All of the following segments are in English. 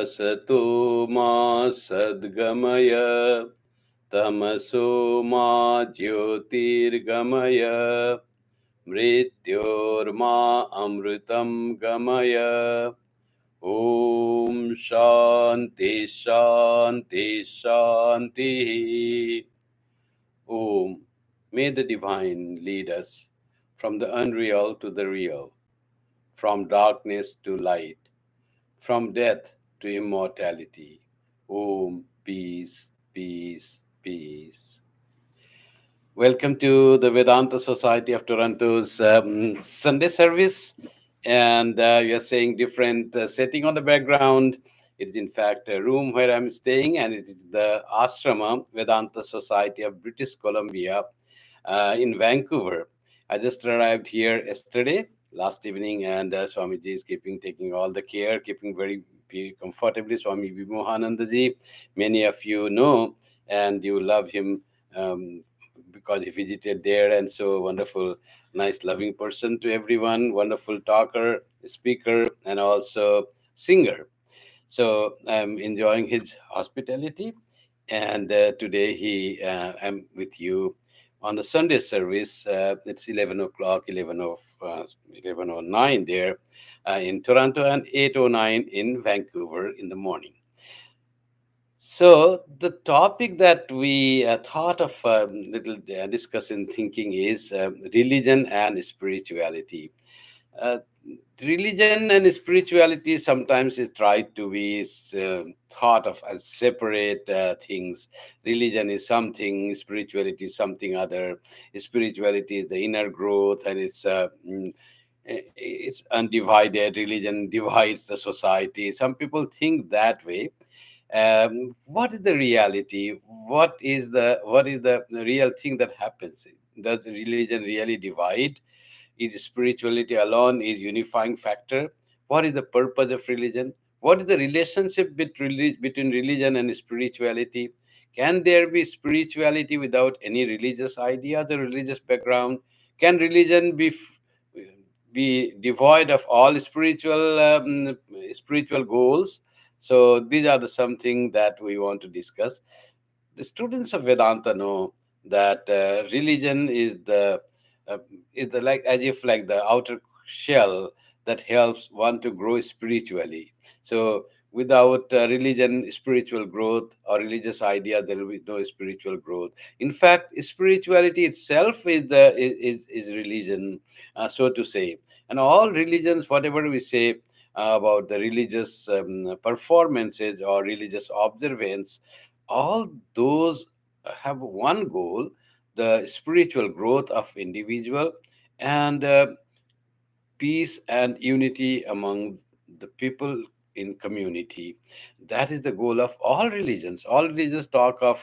Asato ma sadgamaya tamaso ma jyotirgamaya mrityorma amritam gamaya. Om Shanti Shanti Shanti. Om. May the divine lead us from the unreal to the real, from darkness to light, from death to immortality. Om, peace, peace, peace. Welcome to the Vedanta Society of Toronto's Sunday service. And we are saying different setting on the background. It is in fact a room where I'm staying, and it is the Ashrama Vedanta Society of British Columbia in Vancouver. I just arrived here yesterday, last evening, and Swamiji is taking all the care, keeping very comfortably. Swami Kripamayananda ji, many of you know, and you love him. Because he visited there, and so wonderful, nice, loving person to everyone, wonderful talker, speaker, and also singer. So I'm enjoying his hospitality, and today I'm with you on the Sunday service. It's 11 o'clock, 11:09 there in Toronto, and 8:09 in Vancouver in the morning. So the topic that we thought of little discussing thinking is religion and spirituality. Uh, Religion and spirituality sometimes is tried to be thought of as separate things. Religion is something, spirituality is something other. Spirituality is the inner growth, and it's undivided. Religion divides the society. Some people think that way. What is the reality? What is the real thing that happens? Does religion really divide? Is spirituality alone is unifying factor? What is the purpose of religion? What is the relationship between religion and spirituality? Can there be spirituality without any religious ideas or religious background? Can religion be devoid of all spiritual goals? So these are the something that we want to discuss. The students of Vedanta know that religion uh, is the like as if like the outer shell that helps one to grow spiritually. So without religion, spiritual growth, or religious idea, there will be no spiritual growth. In fact, spirituality itself is religion, so to say. And all religions, whatever we say about the religious performances or religious observance, all those have one goal: the spiritual growth of individual, and peace and unity among the people in community. That is the goal of all religions. All religions talk of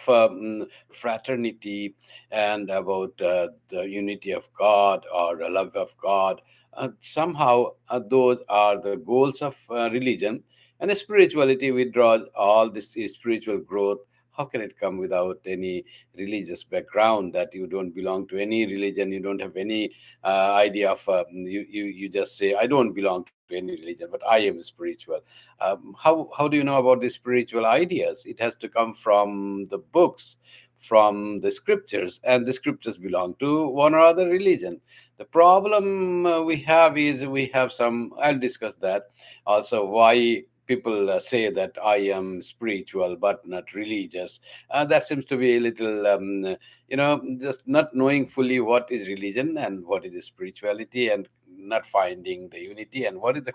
fraternity and about the unity of God or the love of God. Somehow those are the goals of religion. And spirituality withdraws all this spiritual growth. How can it come without any religious background? That you don't belong to any religion, you don't have any idea of you just say, I don't belong to any religion, but I am spiritual. How do you know about the spiritual ideas? It has to come from the books, from the scriptures, and the scriptures belong to one or other religion. The problem we have is we have some, I'll discuss that also, why people say that I am spiritual but not religious. That seems to be a little just not knowing fully what is religion and what is spirituality, and not finding the unity, and what is the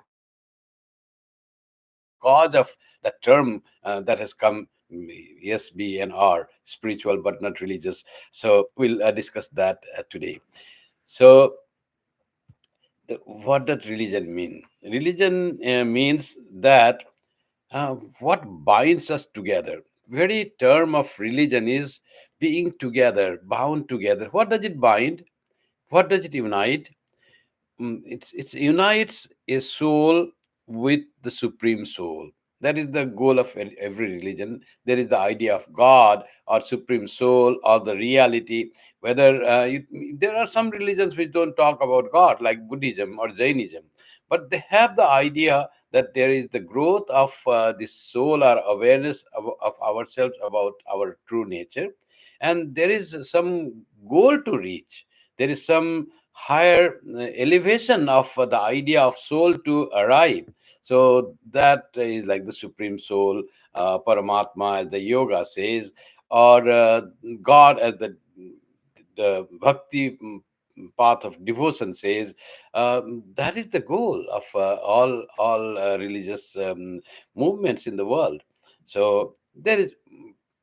cause of that term that has come, yes, B and R, spiritual but not religious. So we'll discuss that today. So what does religion mean? Religion means that what binds us together. Very term of religion is being together, bound together. What does it bind? What does it unite? It unites a soul with the supreme soul. That is the goal of every religion. There is the idea of God or supreme soul or the reality. Whether there are some religions which don't talk about God, like Buddhism or Jainism, but they have the idea that there is the growth of the soul or awareness of ourselves about our true nature, and there is some goal to reach. There is some higher elevation of the idea of soul to arrive. So that is like the supreme soul, Paramatma, as the yoga says, or God, as the bhakti path of devotion says. That is the goal of all religious movements in the world. So there is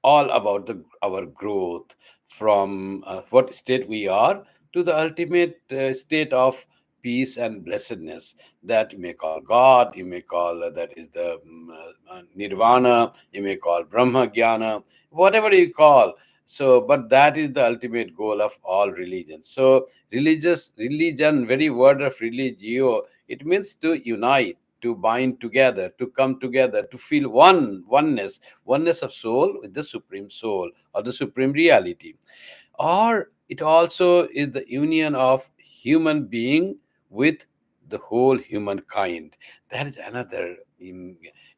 all about our growth from what state we are to the ultimate state of peace and blessedness, that you may call God, you may call that is the nirvana, you may call brahma jnana, whatever you call. So but that is the ultimate goal of all religions. So religion, very word of religio, it means to unite, to bind together, to come together, to feel oneness of soul with the supreme soul or the supreme reality. Or it also is the union of human being with the whole humankind. That is another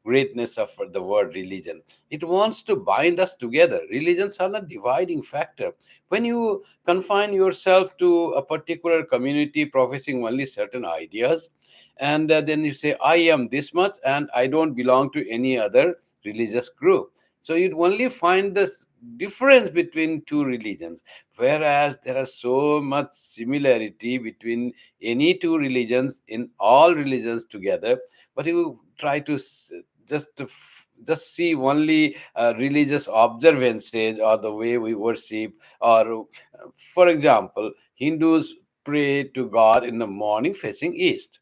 greatness of the word religion. It wants to bind us together. Religions are not dividing factor. When you confine yourself to a particular community professing only certain ideas, and then you say, I am this much and I don't belong to any other religious group, so you'd only find this difference between two religions, whereas there are so much similarity between any two religions in all religions together. But you try to just see only religious observances or the way we worship, or for example, Hindus pray to God in the morning facing east,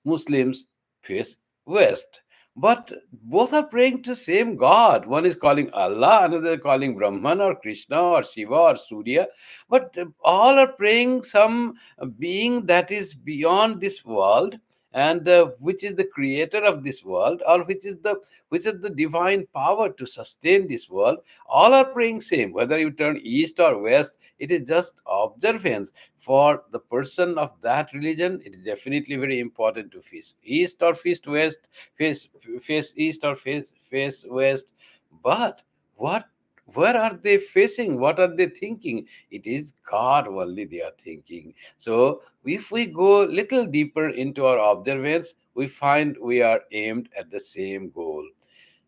Muslims face west. But both are praying to the same God. One is calling Allah, another calling Brahman or Krishna or Shiva or Surya. But all are praying some being that is beyond this world, and which is the creator of this world, or which is the divine power to sustain this world. All are praying same. Whether you turn east or west, it is just observance. For the person of that religion, it is definitely very important to face east or face west, face face east or face west. But what where are they facing? What are they thinking? It is God only they are thinking. So if we go little deeper into our observance, we find we are aimed at the same goal.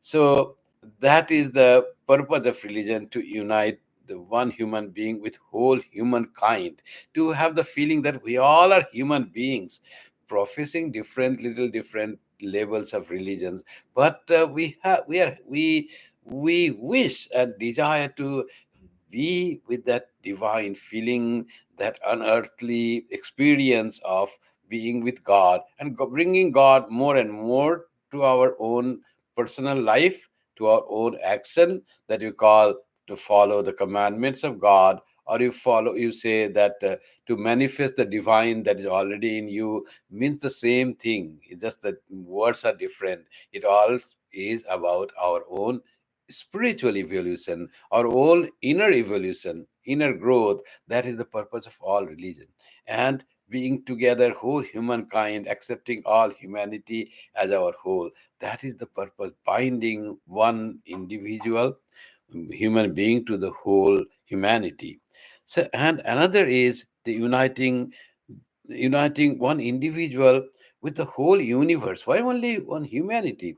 So that is the purpose of religion, to unite the one human being with whole humankind, to have the feeling that we all are human beings, professing different levels of religions, but we wish and desire to be with that divine feeling, that unearthly experience of being with God, and bringing God more and more to our own personal life, to our own action, that you call to follow the commandments of God, or you say that to manifest the divine that is already in you, means the same thing. It's just that words are different. It all is about our own spiritual evolution, our own inner evolution, inner growth. That is the purpose of all religion. And being together, whole humankind, accepting all humanity as our whole. That is the purpose, binding one individual human being to the whole humanity. So, and another is the uniting one individual with the whole universe. Why only one humanity?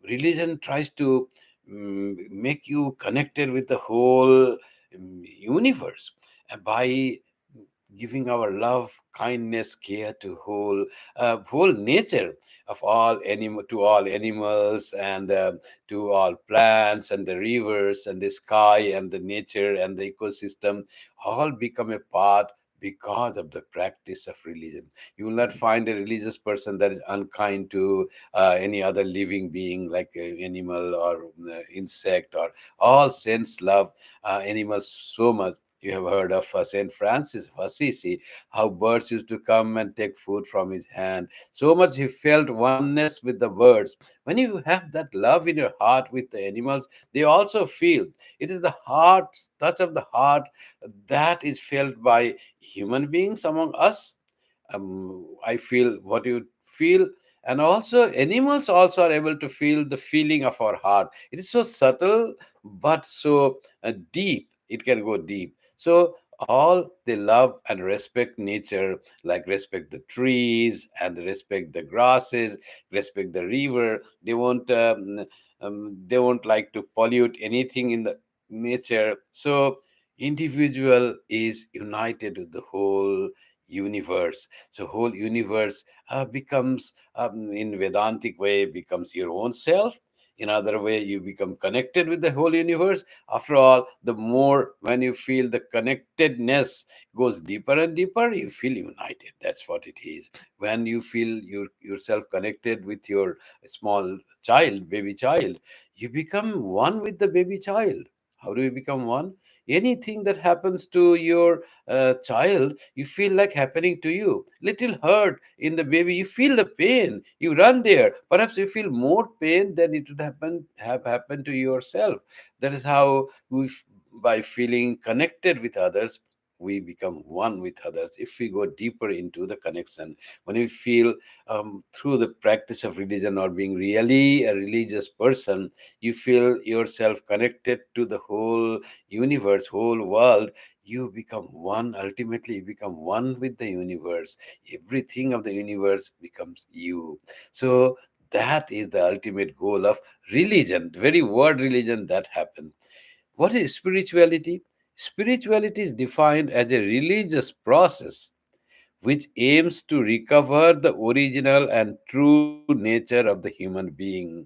Religion tries to make you connected with the whole universe, by giving our love, kindness, care to whole nature of all animals, and to all plants and the rivers and the sky and the nature and the ecosystem, all become a part because of the practice of religion. You will not find a religious person that is unkind to any other living being, like animal or insect, or all saints love animals so much. You have heard of Saint Francis of Assisi, how birds used to come and take food from his hand. So much he felt oneness with the birds. When you have that love in your heart with the animals, they also feel. It is the heart, touch of the heart, that is felt by human beings among us. I feel what you feel, And also animals also are able to feel the feeling of our heart. It is so subtle but so deep, it can go deep. So all they love and respect nature, like respect the trees and respect the grasses, respect the river. They won't like to pollute anything in the nature. So individual is united with the whole universe. So whole universe becomes, in Vedantic way, becomes your own self. In other way, you become connected with the whole universe. After all, the more when you feel the connectedness goes deeper and deeper, you feel united. That's what it is. When you feel yourself connected with your small child, baby child, you become one with the baby child. How do you become one? Anything that happens to your child, you feel like happening to you. Little hurt in the baby, you feel the pain. You run there. Perhaps you feel more pain than it would have happened to yourself. That is how by feeling connected with others, we become one with others. If we go deeper into the connection, when we feel through the practice of religion or being really a religious person, you feel yourself connected to the whole universe, whole world. You become one. Ultimately, you become one with the universe. Everything of the universe becomes you. So that is the ultimate goal of religion. The very word religion that happened. What is spirituality? Spirituality is defined as a religious process which aims to recover the original and true nature of the human being.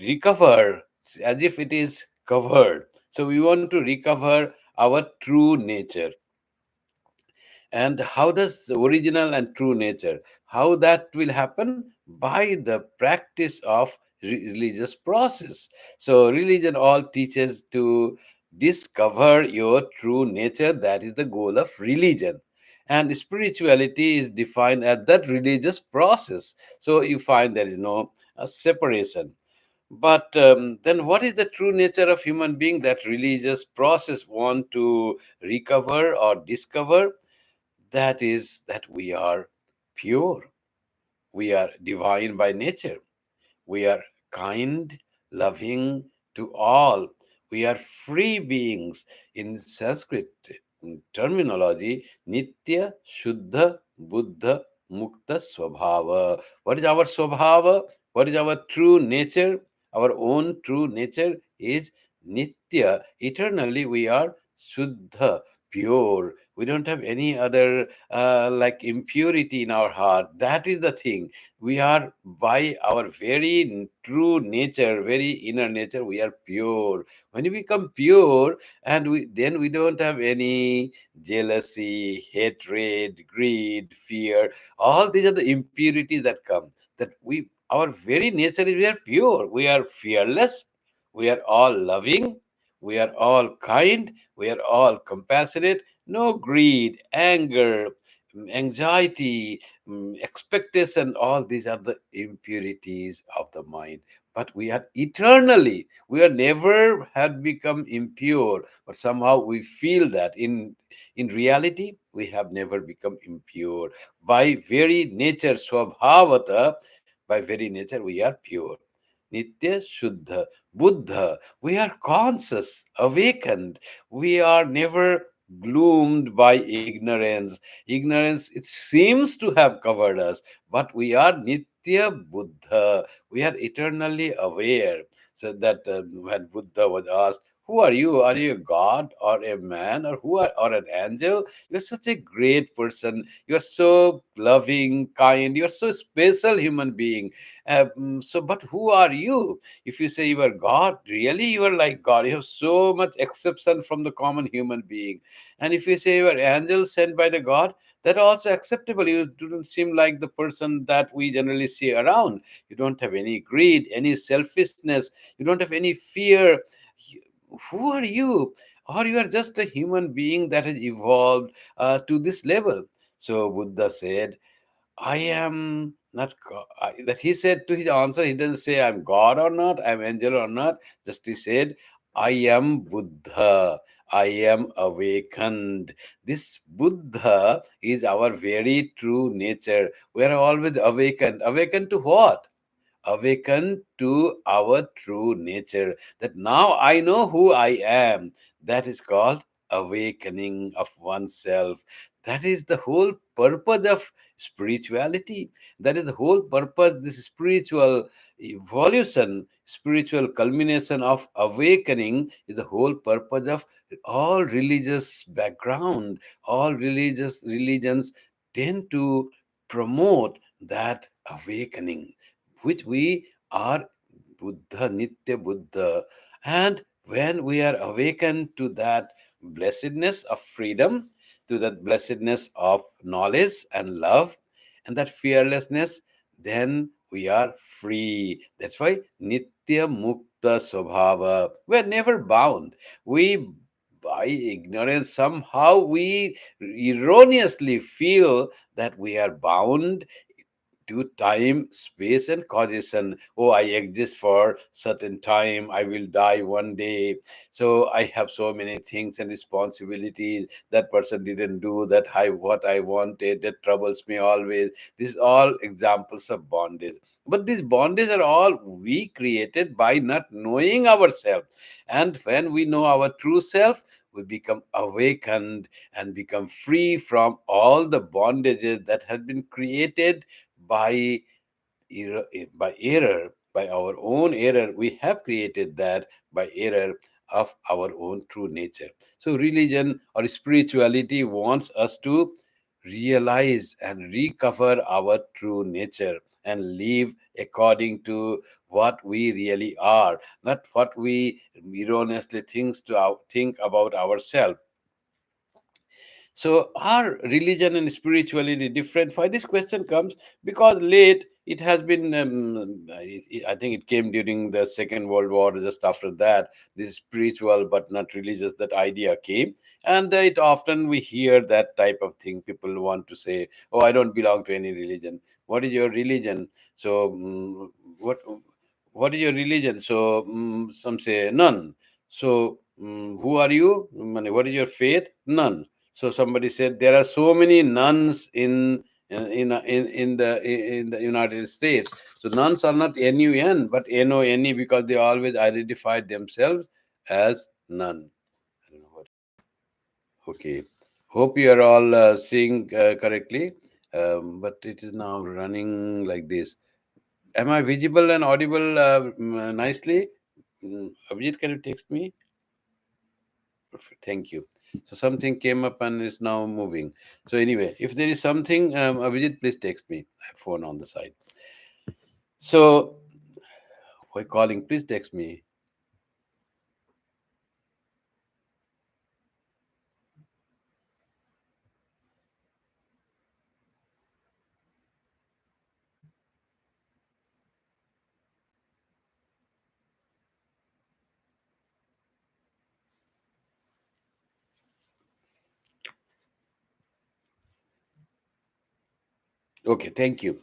Recover as if it is covered. So we want to recover our true nature. And how does the original and true nature, how that will happen? By the practice of religious process. So religion all teaches to discover your true nature. That is the goal of religion. And spirituality is defined as that religious process. So you find there is no separation. But then what is the true nature of human being that religious process want to recover or discover? That is that we are pure, we are divine by nature, we are kind, loving to all, we are free beings. In Sanskrit terminology, Nitya, Shuddha, Buddha, Mukta, Swabhava. What is our Swabhava? What is our true nature? Our own true nature is Nitya. Eternally we are Shuddha, pure. We don't have any other like impurity in our heart. That is the thing. We are by our very true nature, very inner nature, we are pure. When you become pure, and then we don't have any jealousy, hatred, greed, fear. All these are the impurities that come. That we, our very nature is, we are pure, we are fearless, we are all loving, we are all kind, we are all compassionate. No greed, anger, anxiety, expectation. All these are the impurities of the mind. But we are eternally, we are never had become impure, but somehow we feel that in reality we have never become impure. By very nature, swabhavata, by very nature we are pure. Nitya, Shuddha, Buddha, we are conscious, awakened. We are never gloomed by ignorance. Ignorance, it seems to have covered us, but we are Nitya Buddha. We are eternally aware. So that when Buddha was asked, "Who are you? Are you a god or a man or who are or an angel? You're such a great person. You're so loving, kind. You're so special human being. But who are you? If you say you are God, really you are like God. You have so much exception from the common human being. And if you say you are angel sent by the God, that also acceptable. You don't seem like the person that we generally see around. You don't have any greed, any selfishness. You don't have any fear. You- Who are you? Or you are just a human being that has evolved to this level." So Buddha said, "I am not God." That he said to his answer, he didn't say I'm God or not, I'm angel or not. Just he said, "I am Buddha. I am awakened. This Buddha is our very true nature. We are always awakened. Awakened to what? Awaken to our true nature. That now I know who I am. That is called awakening of oneself. That is the whole purpose of spirituality. That is the whole purpose, this spiritual evolution, spiritual culmination of awakening is the whole purpose of all religious background. All religious religions tend to promote that awakening, which we are Buddha, Nitya Buddha. And when we are awakened to that blessedness of freedom, to that blessedness of knowledge and love, and that fearlessness, then we are free. That's why Nitya Mukta Swabhava. We're never bound. We, by ignorance, somehow we erroneously feel that we are bound to time, space, and causation. Oh, I exist for certain time. I will die one day. So I have so many things and responsibilities. That person didn't do that. I what I wanted. That troubles me always. These all examples of bondage. But these bondages are all we created by not knowing ourselves. And when we know our true self, we become awakened and become free from all the bondages that have been created by error, by our own error. We have created that by error of our own true nature. So religion or spirituality wants us to realize and recover our true nature and live according to what we really are, not what we erroneously think about ourselves. So, are religion and spirituality different? Why this question comes? Because late it has been. I think it came during the Second World War. Just after that, this spiritual but not religious, that idea came, and it often we hear that type of thing. People want to say, "Oh, I don't belong to any religion." What is your religion? So, what what is your religion? So, some say none. So, who are you? What is your faith? None. So somebody said there are so many nuns in the United States. So nuns are not NUN but NONE because they always identified themselves as nun. I don't know what. Okay. Hope you are all seeing correctly. But it is now running like this. Am I visible and audible nicely? Abhijit, can you text me? Perfect. Thank you. So something came up and is now moving. So anyway, if there is something, Abhijit, please text me. I have phone on the side. So why calling? Please text me. Okay, thank you.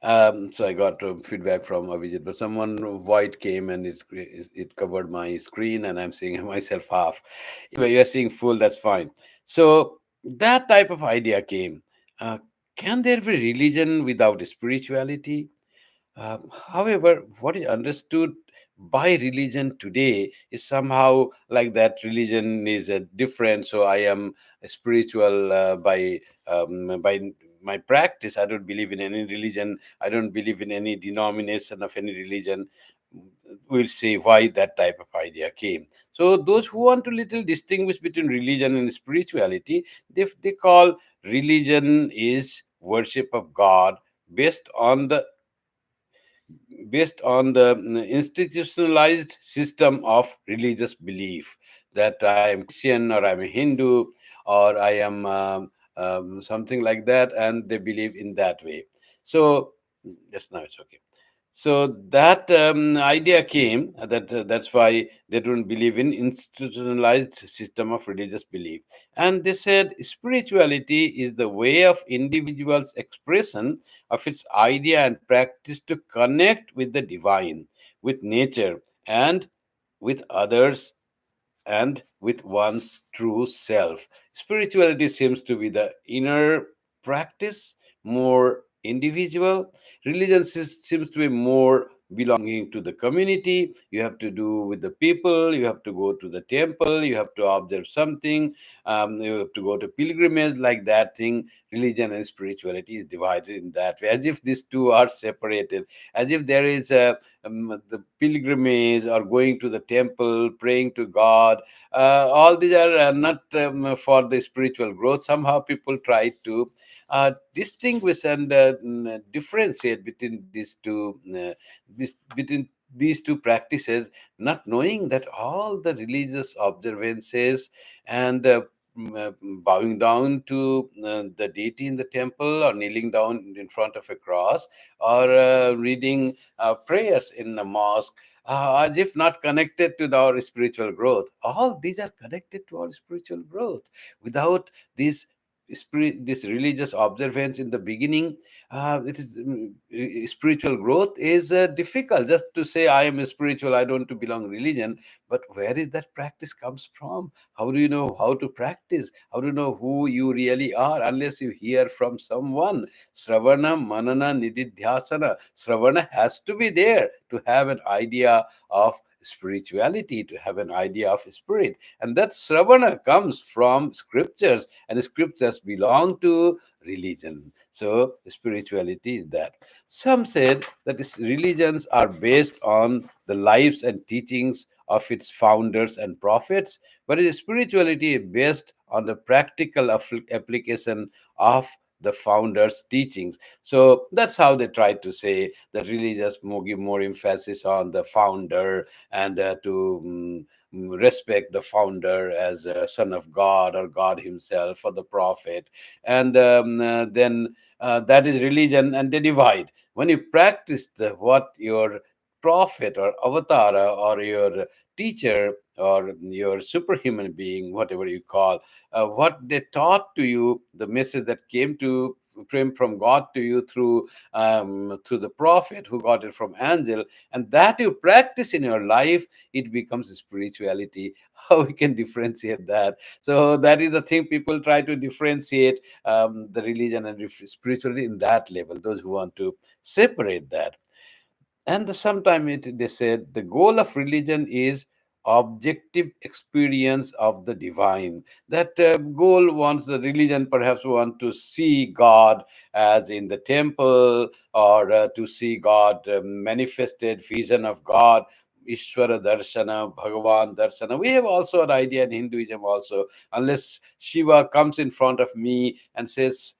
So I got feedback from Abhijit, but someone white came and it covered my screen, and I'm seeing myself half. Anyway, you're seeing full. That's fine. So that type of idea came. Uh, can there be religion without spirituality? However, what is understood by religion today is somehow like that religion is different. So I am spiritual by my practice. I don't believe in any religion. I don't believe in any denomination of any religion. We'll see why that type of idea came. So those who want to little distinguish between religion and spirituality, they call religion is worship of God based on the institutionalized system of religious belief, that I am Christian or I'm a Hindu or I am something like that, and they believe in that way. So, just now it's okay. So that idea came that's why they don't believe in institutionalized system of religious belief, and they said spirituality is the way of individual's expression of its idea and practice to connect with the divine, with nature, and with others and with one's true self. Spirituality seems to be the inner practice, more individual. Religion seems to be more belonging to the community. You have to do with the people, you have to go to the temple, you have to observe something, you have to go to pilgrimage, like that thing. Religion and spirituality is divided in that way, as if these two are separated, as if there is a the pilgrimage or going to the temple, praying to God. All these are not for the spiritual growth. Somehow people try to distinguish and differentiate between these two practices, not knowing that all the religious observances and bowing down to the deity in the temple, or kneeling down in front of a cross, or reading prayers in the mosque, as if not connected to our spiritual growth. All these are connected to our spiritual growth. Without this this religious observance in the beginning, it is spiritual growth is difficult. Just to say I am spiritual, I don't to belong religion, but where is that practice comes from? How do you know how to practice? How do you know who you really are unless you hear from someone? Sravana, Manana, Nididhyasana. Sravana has to be there to have an idea of spirituality, to have an idea of spirit. And that Sravana comes from scriptures, and the scriptures belong to religion. So spirituality is that. Some said that religions are based on the lives and teachings of its founders and prophets, but its spirituality is based on the practical application of the founders' teachings. So that's how they try to say that religious give more emphasis on the founder, and to respect the founder as a son of God or God Himself, or the prophet. And then that is religion, and they divide. When you practice what your prophet or avatar or your teacher or your superhuman being, whatever you call, what they taught to you, the message that came from God to you through the prophet who got it from angel, and that you practice in your life, it becomes spirituality. How we can differentiate that? So that is the thing, people try to differentiate the religion and spirituality in that level, those who want to separate that. And sometimes they said the goal of religion is objective experience of the divine. That goal wants the religion perhaps want to see God as in the temple, or to see God manifested vision of God. Ishvara Darshana, Bhagavan Darshana. We have also an idea in Hinduism also. Unless Shiva comes in front of me and says,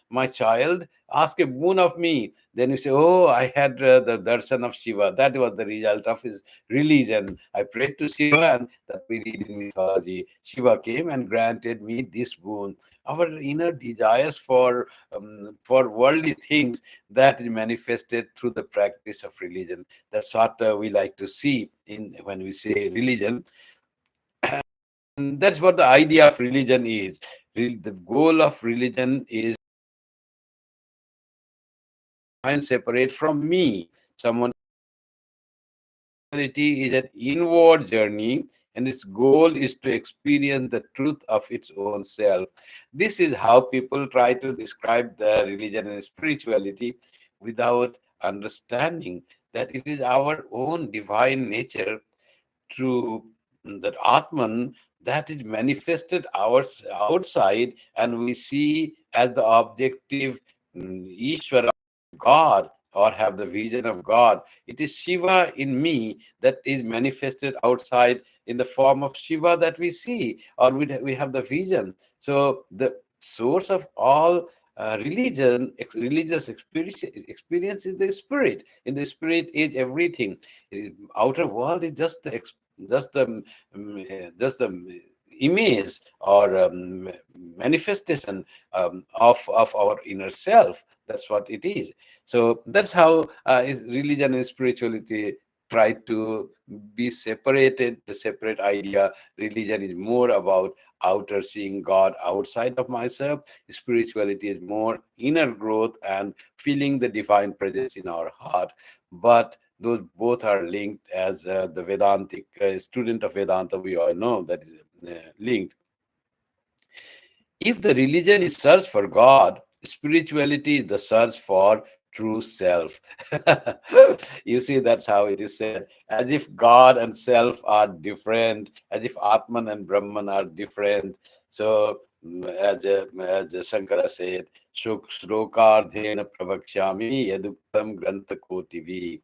My child, ask a boon of me," then you say, "Oh, I had the darshan of Shiva. That was the result of his religion. I prayed to Shiva," and that we read in mythology. Shiva came and granted me this boon. Our inner desires for worldly things, that is manifested through the practice of religion. That's what we like to see in when we say religion. And that's what the idea of religion is. The goal of religion is mind separate from me. Someone Spirituality is an inward journey, and its goal is to experience the truth of its own self. This is how people try to describe the religion and spirituality without understanding that it is our own divine nature through that Atman that is manifested outside, and we see as the objective Ishvara, God, or have the vision of God. It is Shiva in me that is manifested outside in the form of Shiva that we see, or we have the vision. So the source of all religious experience is the spirit. In the spirit is everything. Outer world is just just the just the image or manifestation of our inner self. That's what it is. So that's how religion and spirituality try to be separated, the separate idea. Religion is more about outer, seeing God outside of myself. Spirituality is more inner growth and feeling the divine presence in our heart. But those both are linked, as the Vedantic student of Vedanta, we all know that is linked. If the religion is search for God, spirituality is the search for true self. You see, that's how it is said. As if God and self are different, as if Atman and Brahman are different. So, as Shankara said, Shrokardhena pravakshami yaduktam grantha kotivi.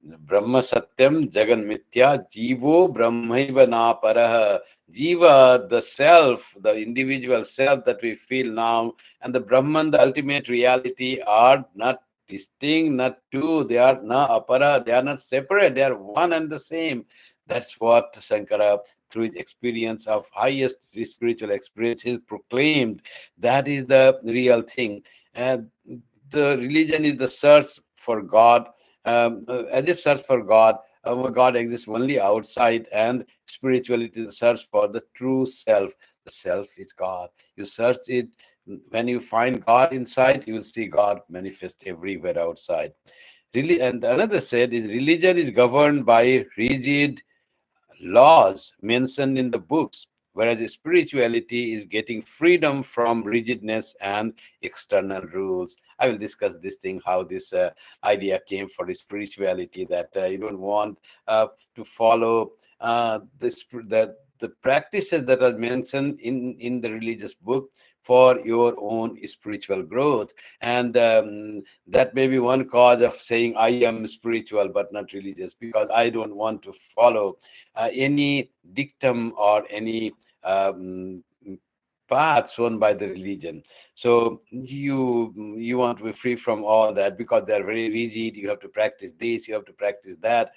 Brahma Satyam Jagan Mithya Jivo Brahmaiva Naparaha. Jiva, the self, the individual self that we feel now, and the Brahman, the ultimate reality, are not distinct, not two. They are not apara, they are not separate, they are one and the same. That's what Shankara, through his experience of highest spiritual experience, is proclaimed. That is the real thing. And the religion is the search for God, as if search for God. God exists only outside, and spirituality is the search for the true self. The self is God. You search it. When you find God inside, you will see God manifest everywhere outside. Really, and another said is religion is governed by rigid laws mentioned in the books, whereas spirituality is getting freedom from rigidness and external rules. I will discuss this thing, how this idea came for the spirituality, that you don't want to follow the practices that are mentioned in the religious book for your own spiritual growth. And that may be one cause of saying I am spiritual but not religious, because I don't want to follow any dictum or any path shown by the religion. So you want to be free from all that, because they're very rigid. You have to practice this, you have to practice that,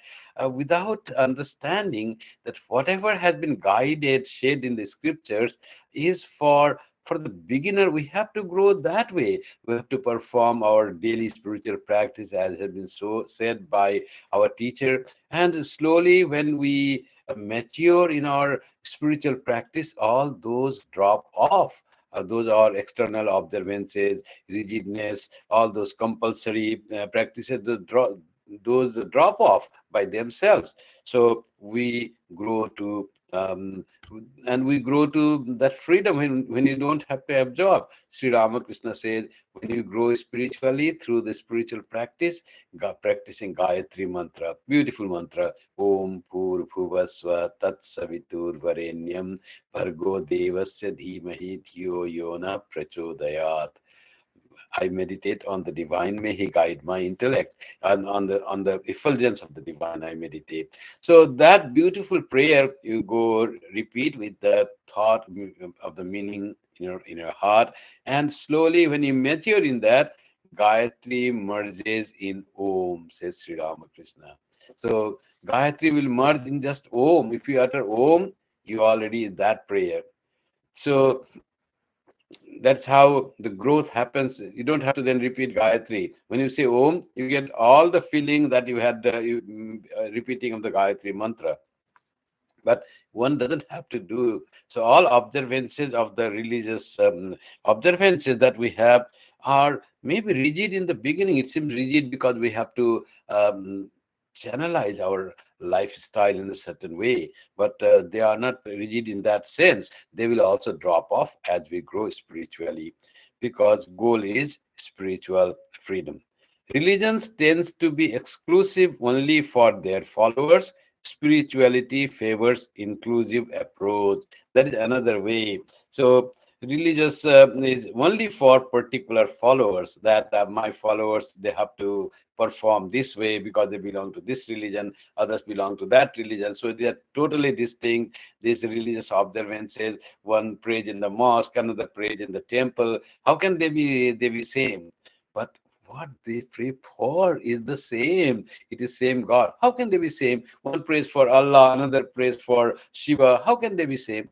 without understanding that whatever has been guided, shared in the scriptures, is for the beginner. We have to grow that way. We have to perform our daily spiritual practice as has been so said by our teacher. And slowly, when we mature in our spiritual practice, all those drop off. Those are external observances, rigidness, all those compulsory practices, those drop off by themselves. So we grow to and we grow to that freedom when you don't have to absorb. Sri Ramakrishna says, when you grow spiritually through the spiritual practice, practicing Gayatri mantra, beautiful mantra, Om Pur Bhuvaswa Tat Savitur Varenyam Bhargo Devasya Dhimahi Dhiyo Yona Prachodayat. I meditate on the divine. May He guide my intellect, and on the effulgence of the divine I meditate. So that beautiful prayer you go repeat with the thought of the meaning in your heart, and slowly when you mature in that, Gayatri merges in Om, says Sri Ramakrishna. So Gayatri will merge in just Om. If you utter Om, you already is that prayer. So that's how the growth happens. You don't have to then repeat Gayatri. When you say Om, you get all the feeling that you had repeating of the Gayatri mantra. But one doesn't have to do so. All observances of the religious observances that we have are maybe rigid in the beginning. It seems rigid because we have to channelize our lifestyle in a certain way, but they are not rigid in that sense. They will also drop off as we grow spiritually, because goal is spiritual freedom. Religions tends to be exclusive only for their followers. Spirituality favors inclusive approach. That is another way. So religious is only for particular followers, that my followers, they have to perform this way because they belong to this religion, others belong to that religion, so they are totally distinct. These religious observances, one prays in the mosque, another prays in the temple. How can they be same? But what they pray for is the same. It is same God. How can they be same? One prays for Allah, another prays for Shiva. How can they be same?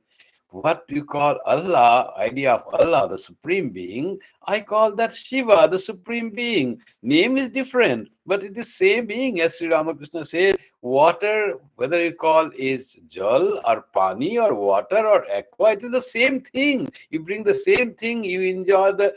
what you call Allah, idea of Allah, the supreme being, I call that Shiva, the supreme being. Name is different, but it is same being. As Sri Ramakrishna said, water, whether you call is jal or pani or water or aqua, it is the same thing. You bring the same thing, you enjoy the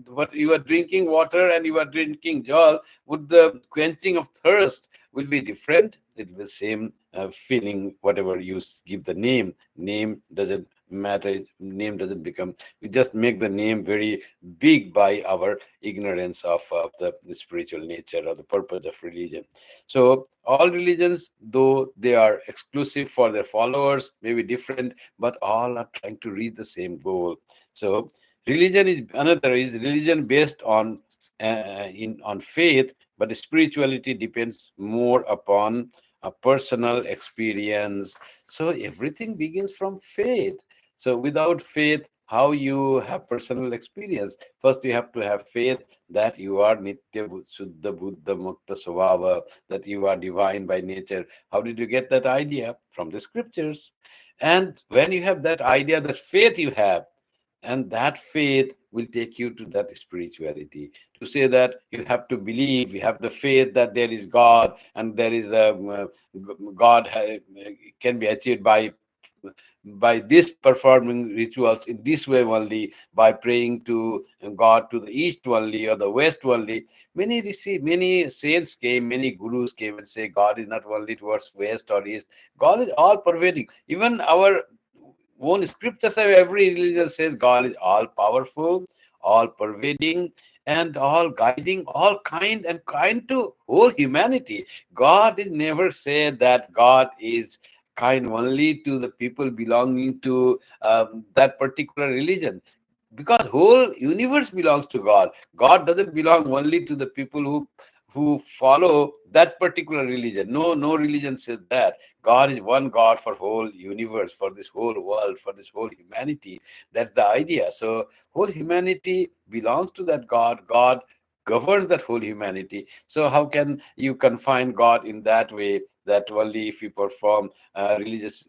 what you are drinking water and you are drinking jal. Would the quenching of thirst will be different? It will be the same feeling, whatever you give the name. Name doesn't matter. Name doesn't become. We just make the name very big by our ignorance of the spiritual nature or the purpose of religion. So all religions, though they are exclusive for their followers, may be different, but all are trying to reach the same goal. So religion is another is religion based on faith, but spirituality depends more upon a personal experience. So everything begins from faith. So without faith, how you have personal experience? First, you have to have faith that you are Nitya Suddha Buddha Mukta Svabha, that you are divine by nature. How did you get that idea? From the scriptures. And when you have that idea, that faith you have, and that faith will take you to that spirituality. To say that you have to believe, you have the faith that there is God, and there is a God can be achieved by this performing rituals in this way only, by praying to God to the east only or the west only. Many saints came, many gurus came and say God is not only towards west or east. God is all pervading. Even our own scriptures have, every religion says God is all powerful, all pervading, and all guiding, all kind to whole humanity. God is never said that God is kind only to the people belonging to that particular religion, because whole universe belongs to God. God doesn't belong only to the people who follow that particular religion. No religion says that. God is one God for whole universe, for this whole world, for this whole humanity. That's the idea. So whole humanity belongs to that God. God governs that whole humanity. So how can you confine God in that way, that only if you perform religious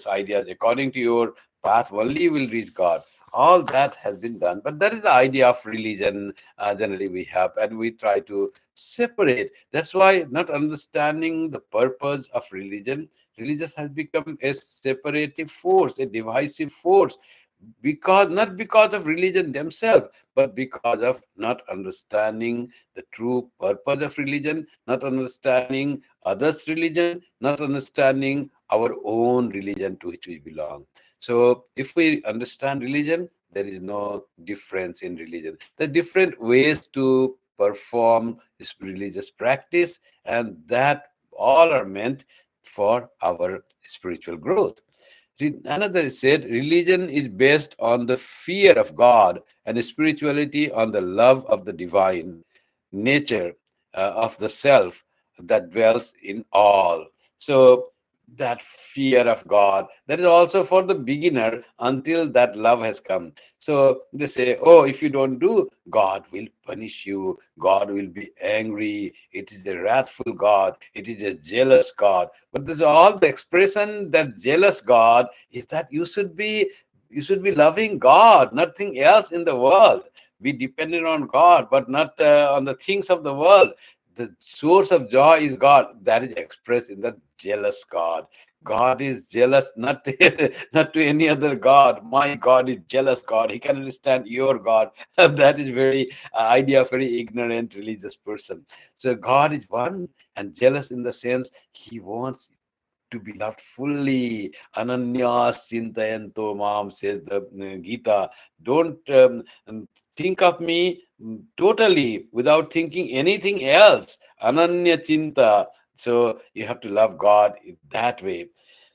ideas according to your path only you will reach God? All that has been done, but that is the idea of religion. Generally we have, and we try to separate. That's why not understanding the purpose of religious has become a separative force, a divisive force, because not because of religion themselves, but because of not understanding the true purpose of religion, not understanding others religion, not understanding our own religion to which we belong. So if we understand religion, there is no difference in religion. There are different ways to perform this religious practice, and that all are meant for our spiritual growth. Another said religion is based on the fear of God, and spirituality on the love of the divine nature of the self that dwells in all. So that fear of God, that is also for the beginner until that love has come. So they say, oh, if you don't do, God will punish you. God will be angry. It is a wrathful God. It is a jealous God. But this all the expression that jealous God is that you should be loving God, nothing else in the world. Be dependent on God, but not on the things of the world. The source of joy is God. That is expressed in the jealous God. God is jealous not to, not to any other God. My God is jealous God. He can understand your God. That is very idea of very ignorant religious person. So God is one and jealous in the sense he wants to be loved fully. Ananyas chintayanto mam, says the Gita. Don't think of me totally without thinking anything else. Ananya chinta. So you have to love God in that way.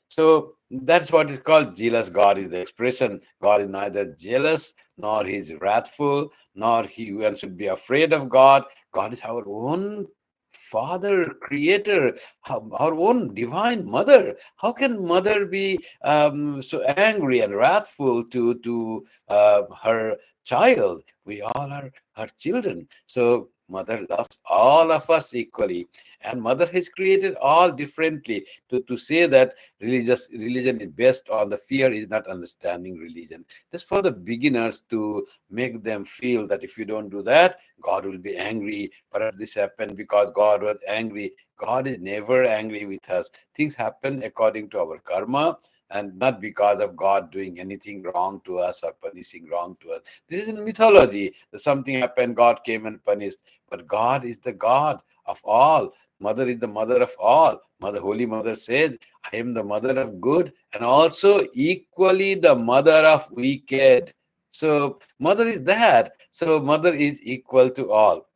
So that's what is called jealous God, is the expression. God is neither jealous nor he is wrathful, nor he one should be afraid of God. God is our own Father, Creator, our own divine Mother. How can Mother be so angry and wrathful to her child? We all are her children. So Mother loves all of us equally, and Mother has created all differently. To say that religion is based on the fear is not understanding religion. Just for the beginners, to make them feel that if you don't do that, God will be angry. Perhaps this happened because God was angry. God is never angry with us. Things happen according to our karma, and not because of God doing anything wrong to us or punishing wrong to us. This is in mythology. Something happened, God came and punished. But God is the God of all. Mother is the mother of all. Holy Mother says, I am the mother of good and also equally the mother of wicked. So mother is that. So mother is equal to all.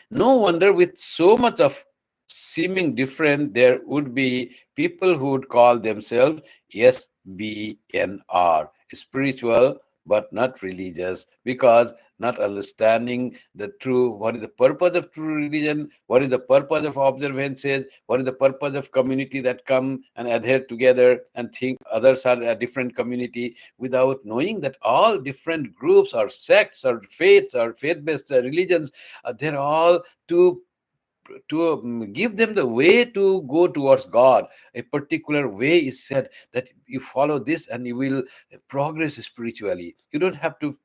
No wonder, with so much of seeming different, there would be people who would call themselves SBNR, spiritual but not religious, because not understanding the true, what is the purpose of true religion, what is the purpose of observances, what is the purpose of community that come and adhere together and think others are a different community, without knowing that all different groups or sects or faiths or faith-based religions, they're all to give them the way to go towards God. A particular way is said that you follow this and you will progress spiritually. You don't have to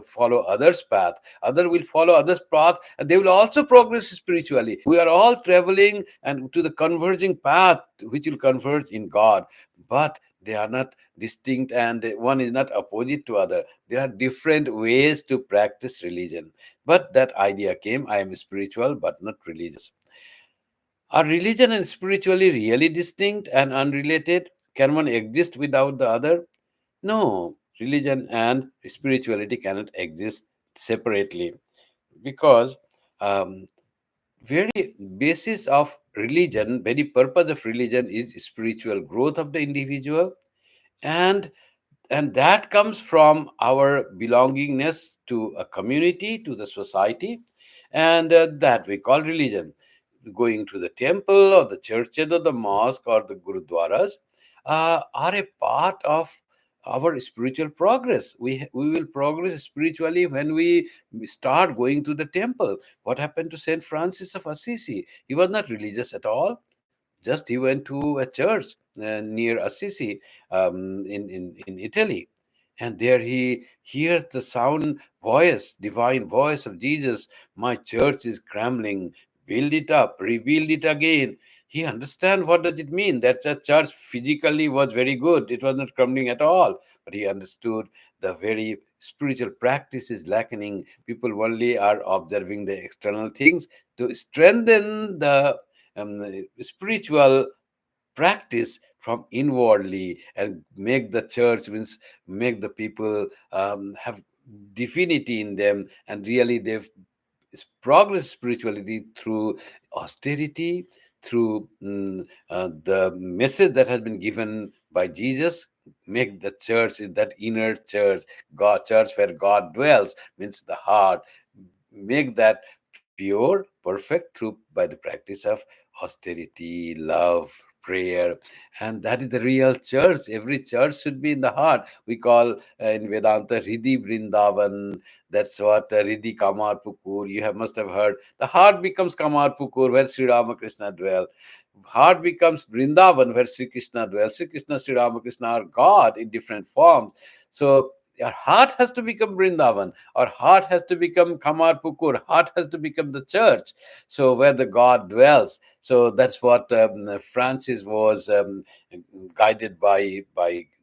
follow others' path. Other will follow others' path, and they will also progress spiritually. We are all traveling and to the converging path, which will converge in God. But they are not distinct, and one is not opposite to other. There are different ways to practice religion. But that idea came, I am spiritual but not religious. Are religion and spirituality really distinct and unrelated? Can one exist without the other? No, religion and spirituality cannot exist separately, because um, very basis of religion, very purpose of religion is spiritual growth of the individual, and that comes from our belongingness to a community, to the society, and that we call religion. Going to the temple or the churches or the mosque or the gurudwaras are a part of our spiritual progress. We will progress spiritually when we start going to the temple. What happened to Saint Francis of Assisi? He was not religious at all. Just he went to a church near Assisi, in Italy. And there he hears the divine voice of Jesus. My church is crumbling. Build it up, rebuild it again. He understands what does it mean. That the church physically was very good. It was not crumbling at all. But he understood the very spiritual practice is lacking. People only are observing the external things. To strengthen the spiritual practice from inwardly and make the church, means make the people have divinity in them, and really they've progress spirituality through austerity, through the message that has been given by Jesus. Make the church, that inner church, God church where God dwells, means the heart. Make that pure, perfect through by the practice of austerity, love, prayer. And that is the real church. Every church should be in the heart. We call in Vedanta Ridhi Vrindavan. That's what Ridhi Kamar Pukur. You have must have heard. The heart becomes Kamar Pukur, where Sri Ramakrishna dwell. Heart becomes Vrindavan, where Sri Krishna dwells. Sri Krishna, Sri Ramakrishna are God in different forms. So our heart has to become Vrindavan. Our heart has to become Kamar Pukur. Heart has to become the church. So where the God dwells. So that's what Francis was guided by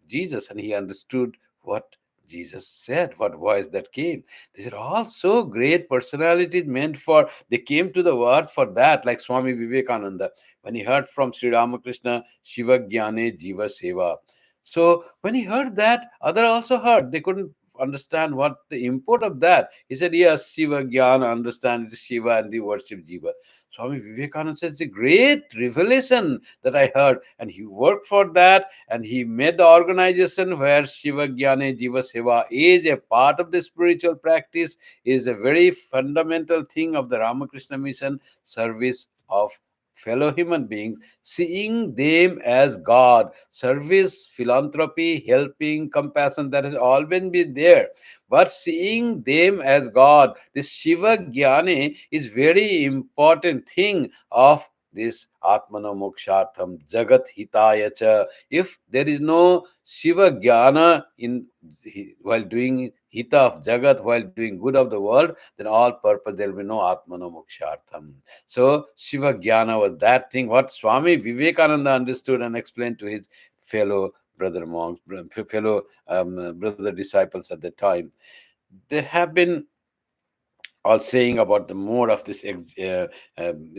Jesus, and he understood what Jesus said, what voice that came. These are all so great personalities meant for, they came to the earth for that, like Swami Vivekananda, when he heard from Sri Ramakrishna, Shiva Jnane Jiva Seva. So when he heard that, other also heard. They couldn't understand what the import of that. He said, yes, Shiva Jnana, understand it is Shiva and the worship Jiva. Swami Vivekananda said, it's a great revelation that I heard. And he worked for that, and he made the organization where Shiva Jnane Jiva Seva is a part of the spiritual practice, is a very fundamental thing of the Ramakrishna mission, service of fellow human beings, seeing them as God. Service, philanthropy, helping, compassion, that has always been there. But seeing them as God, this Shiva Jnane is very important thing of this Atmano Mokshartham Jagat Hitaya Cha. If there is no Shiva Jnana in while doing hita of Jagat, while doing good of the world, then all purpose there will be no Atmano Mokshartham. So Shiva Jnana was that thing what Swami Vivekananda understood and explained to his fellow brother monks, fellow brother disciples at the time. There have been all saying about the more of this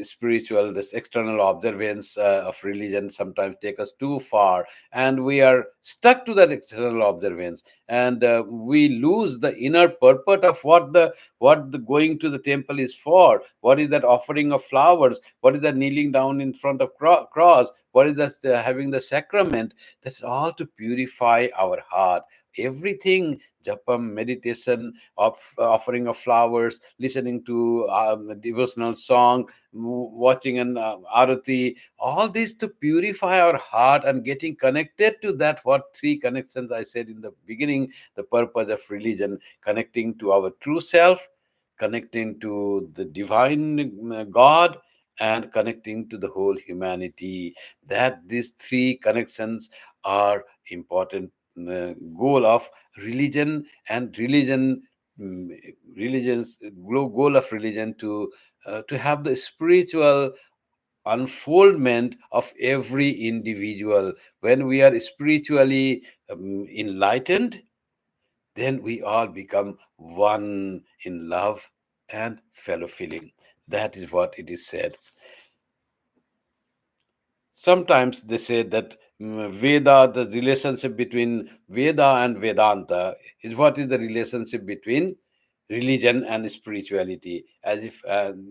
spiritual, this external observance of religion sometimes take us too far, and we are stuck to that external observance, and we lose the inner purport of what the going to the temple is for. What is that offering of flowers? What is that kneeling down in front of cross? What is that having the sacrament? That's all to purify our heart. Everything, japam, meditation, offering of flowers, listening to devotional song, watching an arati, all this to purify our heart and getting connected to that. What three connections I said in the beginning, the purpose of religion: connecting to our true self, connecting to the divine God, and connecting to the whole humanity. That these three connections are important goal of religion. And mm, religion's goal of religion to have the spiritual unfoldment of every individual. When we are spiritually enlightened, then we all become one in love and fellow feeling. That is what it is said. Sometimes they say that Veda, the relationship between Veda and Vedanta is what is the relationship between religion and spirituality. As if,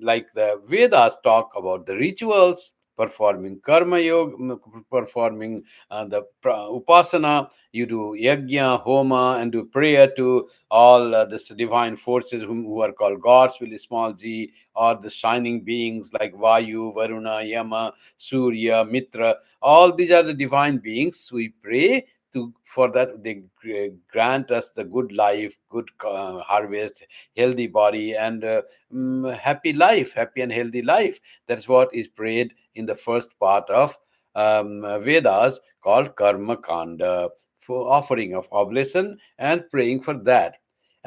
like the Vedas talk about the rituals, performing karma yoga, performing the upasana, you do yajna, homa, and do prayer to all this divine forces who are called gods with a small g, or the shining beings like Vayu, Varuna, Yama, Surya, Mitra. All these are the divine beings. We pray to for that they grant us the good life, good harvest, healthy body, and happy life, happy and healthy life. That's what is prayed in the first part of Vedas, called Karma Kanda, for offering of oblation and praying for that.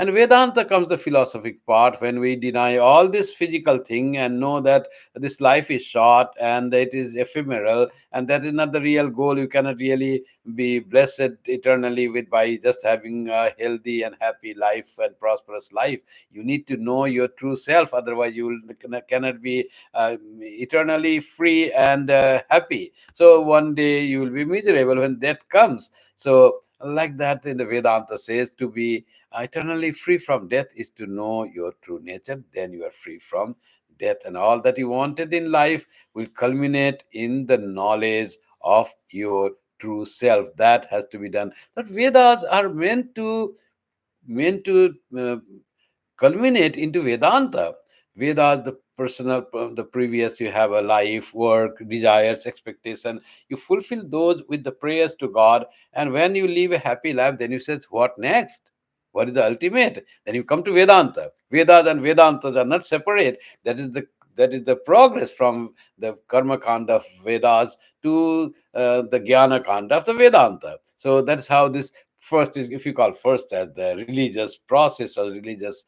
And Vedanta comes the philosophic part, when we deny all this physical thing and know that this life is short and it is ephemeral, and that is not the real goal. You cannot really be blessed eternally with by just having a healthy and happy life and prosperous life. You need to know your true self, otherwise you cannot be eternally free and happy. So one day you will be miserable when death comes. So like that, in the Vedanta says, to be eternally free from death is to know your true nature. Then you are free from death, and all that you wanted in life will culminate in the knowledge of your true self. That has to be done. But Vedas are meant to culminate into Vedanta. Vedas, the personal, the previous, you have a life, work, desires, expectation. You fulfill those with the prayers to God. And when you live a happy life, then you say, what next? What is the ultimate? Then you come to Vedanta. Vedas and Vedantas are not separate. That is the progress from the karma kanda of Vedas to the jnana kanda of the Vedanta. So that's how this first is, if you call first as the religious process or religious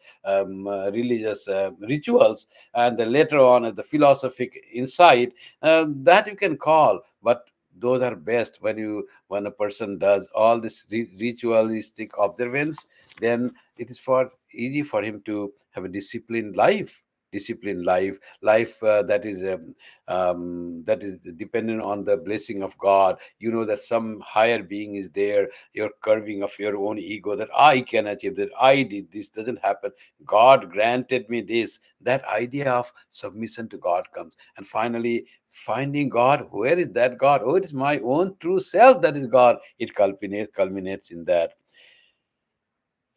rituals, and then later on as the philosophic insight, that you can call. But those are best when a person does all this ritualistic observance, then it is for easy for him to have a disciplined life that is dependent on the blessing of God. You know that some higher being is there. Your curving of your own ego, that I can achieve, that I did this, doesn't happen. God granted me this. That idea of submission to God comes. And finally, finding God. Where is that God? Oh, it is my own true self, that is God. It culminates in that.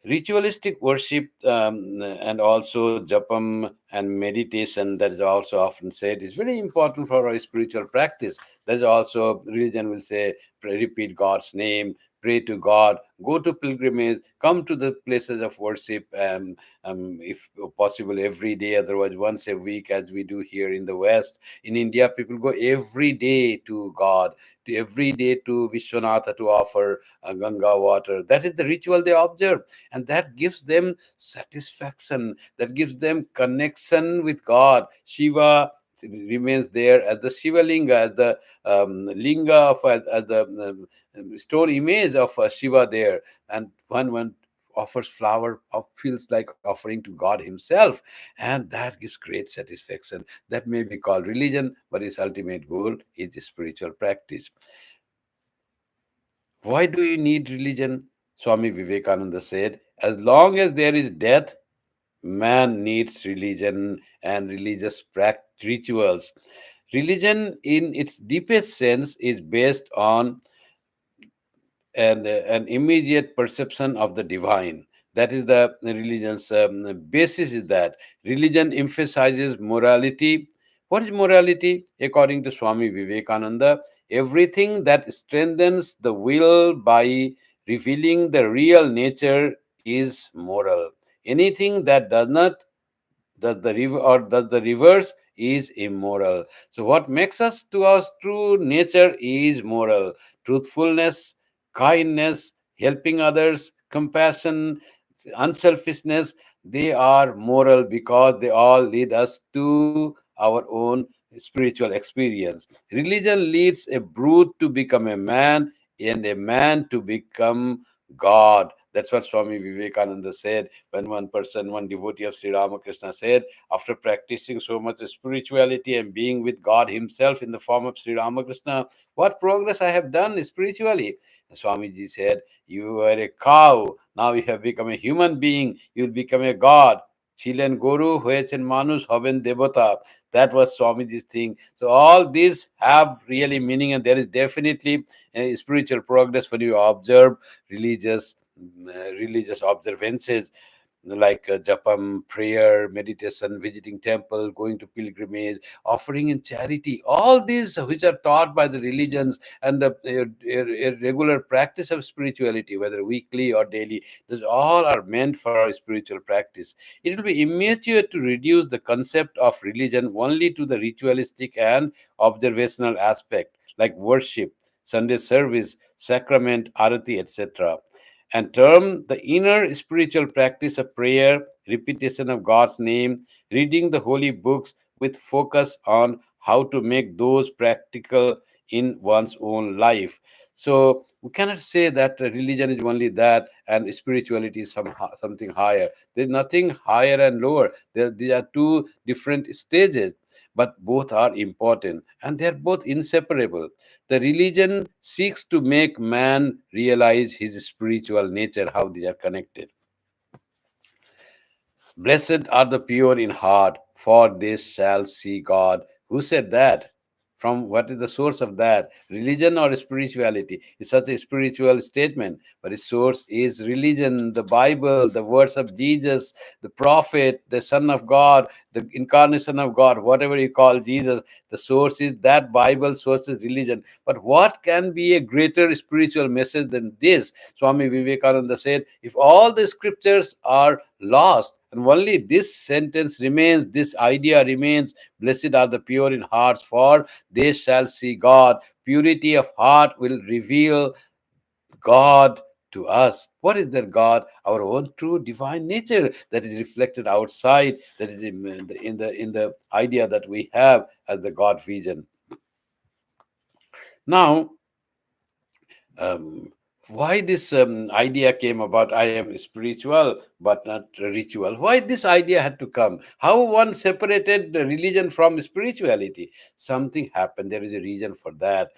Ritualistic worship and also japam and meditation, that is also often said, is very important for our spiritual practice. There's also religion will say, repeat God's name, pray to God, go to pilgrimage, come to the places of worship, if possible every day, otherwise once a week, as we do here in the West. In India, people go every day to God, to every day to Vishwanatha to offer Ganga water. That is the ritual they observe, and that gives them satisfaction, that gives them connection with God. Shiva remains there as the Shiva Linga, as the linga of, as the stone image of Shiva there, and one offers flower feels like offering to God himself, and that gives great satisfaction. That may be called religion, but its ultimate goal is spiritual practice. Why do you need religion? Swami Vivekananda said, as long as there is death, man needs religion and religious rituals. Religion, in its deepest sense, is based on an immediate perception of the divine. That is the religion's basis. Is that religion emphasizes morality. What is morality? According to Swami Vivekananda, everything that strengthens the will by revealing the real nature is moral. Anything that does not, does the reverse, is immoral. So what makes us to our true nature is moral. Truthfulness, kindness, helping others, compassion, unselfishness, they are moral because they all lead us to our own spiritual experience. Religion leads a brute to become a man, and a man to become God. That's what Swami Vivekananda said when one devotee of Sri Ramakrishna said, after practicing so much spirituality and being with God Himself in the form of Sri Ramakrishna, what progress I have done spiritually? And Swamiji said, you were a cow, now you have become a human being, you will become a God. ছিলেন গরু হয়েছেন মানুষ হবেন দেবতা. That was Swamiji's thing. So all these have really meaning, and there is definitely spiritual progress when you observe religious religious observances like japam, prayer, meditation, visiting temple, going to pilgrimage, offering in charity. All these which are taught by the religions, and the regular practice of spirituality, whether weekly or daily, those all are meant for our spiritual practice. It will be immature to reduce the concept of religion only to the ritualistic and observational aspect, like worship, Sunday service, sacrament, arati, etc., and term the inner spiritual practice of prayer, repetition of God's name, reading the holy books with focus on how to make those practical in one's own life. So we cannot say that religion is only that and spirituality is something higher. There's nothing higher and lower. These are two different stages, but both are important and they're both inseparable. The religion seeks to make man realize his spiritual nature, how they are connected. Blessed are the pure in heart, for they shall see God. Who said that? From what is the source of that? Religion or spirituality? It's such a spiritual statement, but its source is religion, the Bible, the words of Jesus, the prophet, the Son of God, the incarnation of God, whatever you call Jesus. The source is that Bible, source is religion. But what can be a greater spiritual message than this? Swami Vivekananda said, if all the scriptures are lost, and only this sentence remains, this idea remains, blessed are the pure in hearts, for they shall see God. Purity of heart will reveal God to us. What is that God? Our own true divine nature that is reflected outside, that is in the idea that we have as the God vision. Now, um, why this idea came about, I am spiritual but not ritual? Why this idea had to come? How one separated the religion from spirituality? Something happened. There is a reason for that.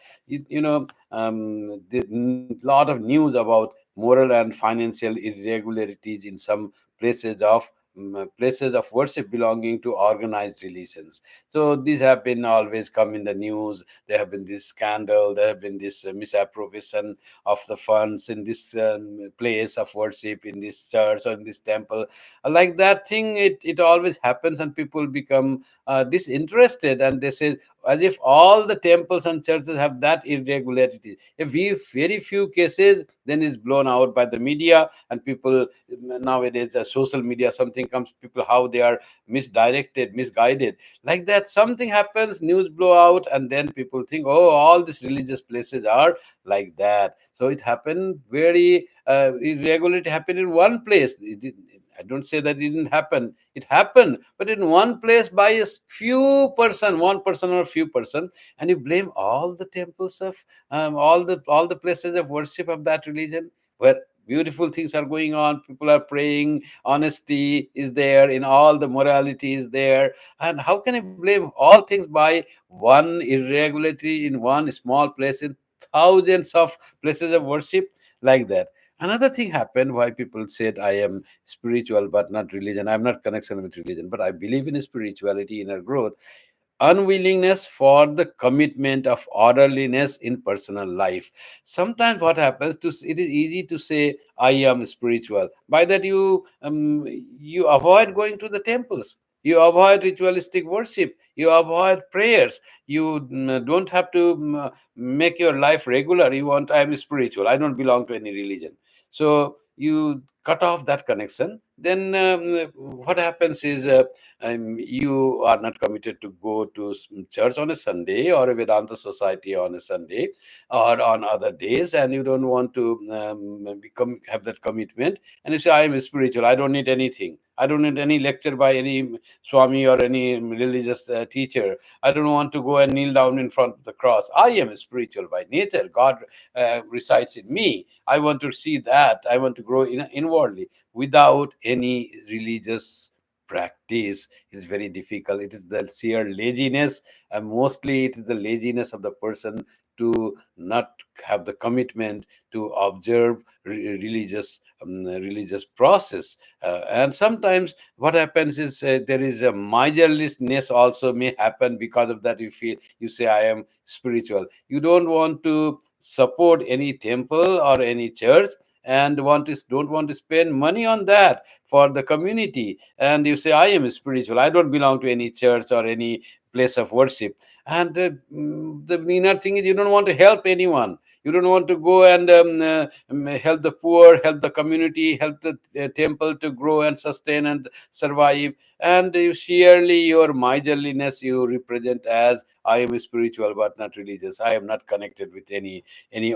Lot of news about moral and financial irregularities in some places of places of worship belonging to organized religions. So these have been always come in the news. There have been this scandal. There have been this misappropriation of the funds in this place of worship, in this church or in this temple. Like that thing, it always happens, and people become disinterested, and they say, as if all the temples and churches have that irregularity. If we very few cases, then it's blown out by the media, and people nowadays, social media, something comes, people how they are misdirected, misguided. Like that, something happens, news blow out, and then people think, oh, all these religious places are like that. So it happened very irregularity happened in one place. I don't say that it didn't happen. It happened, but in one place by a few person, one person or few person, and you blame all the temples of all the places of worship of that religion where beautiful things are going on. People are praying. Honesty is there. In all the morality is there. And how can you blame all things by one irregularity in one small place in thousands of places of worship like that? Another thing happened why people said I am spiritual but not religion. I'm not connection with religion, but I believe in spirituality, inner growth. Unwillingness for the commitment of orderliness in personal life. Sometimes what happens to it is easy to say I am spiritual. By that you avoid going to the temples. You avoid ritualistic worship. You avoid prayers. You don't have to make your life regular. You want, I am spiritual. I don't belong to any religion. So you cut off that connection. Then what happens is you are not committed to go to church on a Sunday or a Vedanta society on a Sunday or on other days, and you don't want to become have that commitment. And you say, I am spiritual. I don't need anything. I don't need any lecture by any Swami or any religious teacher. I don't want to go and kneel down in front of the cross. I am spiritual by nature. God resides in me. I want to see that. I want to grow inwardly without any religious practice. Is very difficult. It is the sheer laziness, and mostly it is the laziness of the person to not have the commitment to observe religious process. And sometimes what happens is there is a miserliness also may happen. Because of that, you feel, you say I am spiritual. You don't want to support any temple or any church, and don't want to spend money on that for the community, and you say I am spiritual. I don't belong to any church or any place of worship. And the inner thing is, you don't want to help anyone. You don't want to go and help the poor, help the community, help the temple to grow and sustain and survive. And you sheerly, your miserliness, you represent as I am spiritual but not religious. I am not connected with any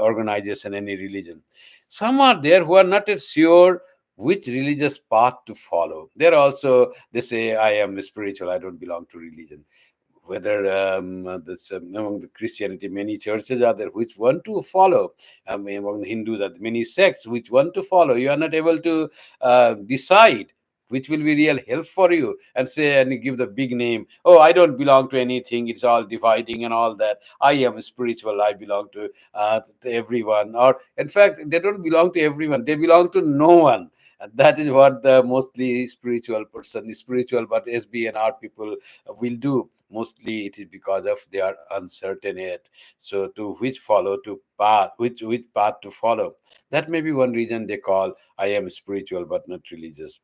organization, any religion. Some are there who are not yet sure which religious path to follow. They're also, they say, I am spiritual, I don't belong to religion. Whether this among the Christianity, many churches are there, which one to follow. Among the Hindus, are many sects, which one to follow. You are not able to decide which will be real help for you, and say, and you give the big name. Oh, I don't belong to anything. It's all dividing and all that. I am spiritual. I belong to everyone. Or in fact, they don't belong to everyone. They belong to no one. And that is what the mostly spiritual person is spiritual, but SBNR people will do. Mostly it is because of they are uncertain yet. So to which path to follow. That may be one reason they call I am spiritual but not religious.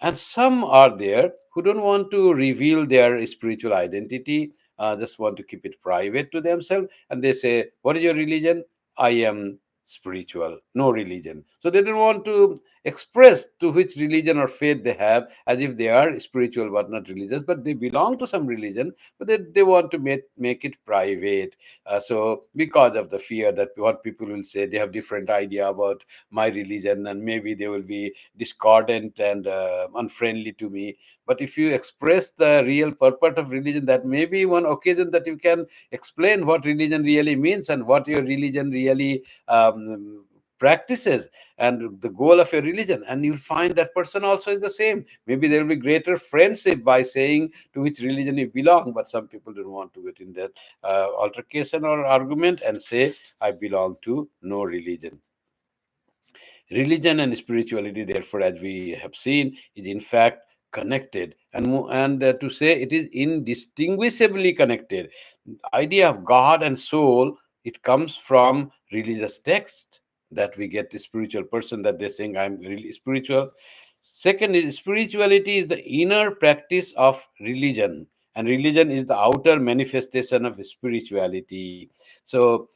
And some are there who don't want to reveal their spiritual identity, just want to keep it private to themselves. And they say, what is your religion? I am spiritual, no religion. So they don't want to express to which religion or faith they have, as if they are spiritual but not religious, but they belong to some religion, but they want to make it private. So because of the fear that what people will say, they have different idea about my religion, and maybe they will be discordant and unfriendly to me. But if you express the real purpose of religion, that may be one occasion that you can explain what religion really means and what your religion really practices, and the goal of your religion. And you'll find that person also is the same. Maybe there will be greater friendship by saying to which religion you belong. But some people don't want to get in that altercation or argument and say, I belong to no religion. Religion and spirituality, therefore, as we have seen, is in fact connected, and to say it is indistinguishably connected. Idea of God and soul, it comes from religious text, that we get the spiritual person, that they think I'm really spiritual. Second is spirituality is the inner practice of religion, and religion is the outer manifestation of spirituality. So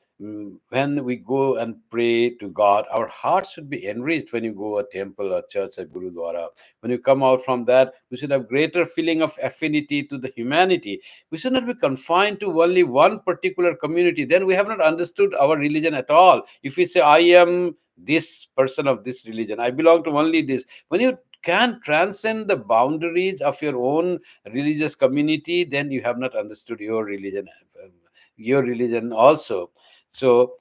when we go and pray to God, our heart should be enriched. When you go a temple, a church, a gurudwara, when you come out from that, we should have greater feeling of affinity to the humanity. We should not be confined to only one particular community. Then we have not understood our religion at all. If we say, I am this person of this religion, I belong to only this. When you can transcend the boundaries of your own religious community, then you have not understood um, your religion also. So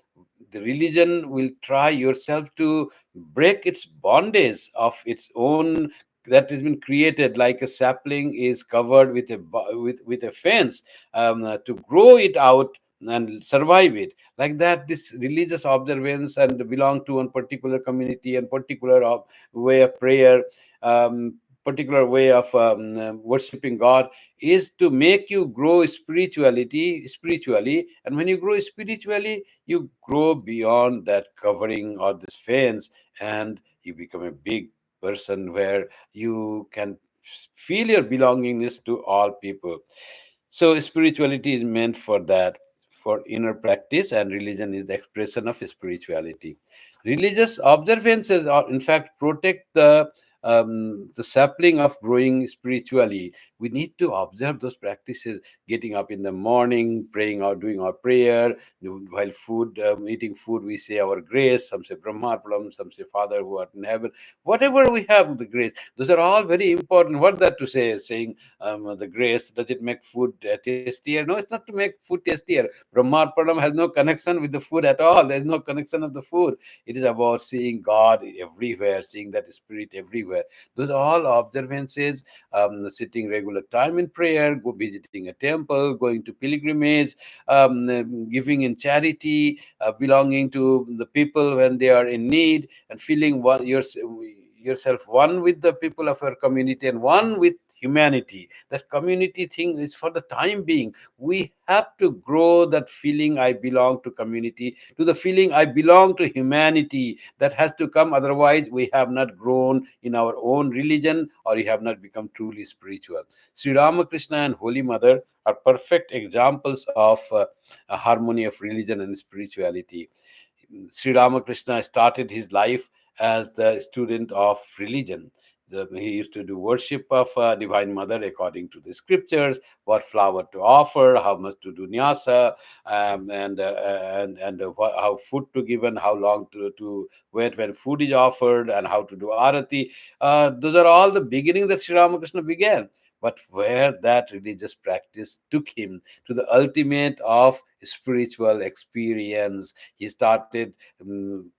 the religion will try yourself to break its bondage of its own, that has been created like a sapling is covered with with a fence, to grow it out and survive it. Like that, this religious observance and belong to one particular community and particular way of prayer, particular way of worshiping God, is to make you grow spiritually. And when you grow spiritually, you grow beyond that covering or this fence, and you become a big person where you can feel your belongingness to all people. So spirituality is meant for that, for inner practice, and religion is the expression of spirituality. Religious observances are, in fact, protect the sapling of growing spiritually. We need to observe those practices: getting up in the morning, praying or doing our prayer. While eating food, we say our grace. Some say Brahmarpanam, some say Father who art in heaven. Whatever we have, the grace. Those are all very important. What that to say? Saying the grace, does it make food tastier? No, it's not to make food tastier. Brahmarpanam has no connection with the food at all. There is no connection of the food. It is about seeing God everywhere, seeing that spirit everywhere. Those are all observances. Sitting regular time in prayer, visiting a temple, going to pilgrimage, giving in charity, belonging to the people when they are in need, and feeling yourself one with the people of your community and one with humanity. That community thing is for the time being. We have to grow that feeling I belong to community to the feeling I belong to humanity. That has to come. Otherwise, we have not grown in our own religion, or we have not become truly spiritual. Sri Ramakrishna and Holy Mother are perfect examples of a harmony of religion and spirituality. Sri Ramakrishna started his life as the student of religion. He used to do worship of Divine Mother according to the scriptures, what flower to offer, how much to do nyasa, and how food to give, and how long to wait when food is offered, and how to do arati. Those are all the beginning that Sri Ramakrishna began. But where that religious practice took him to the ultimate of spiritual experience, he started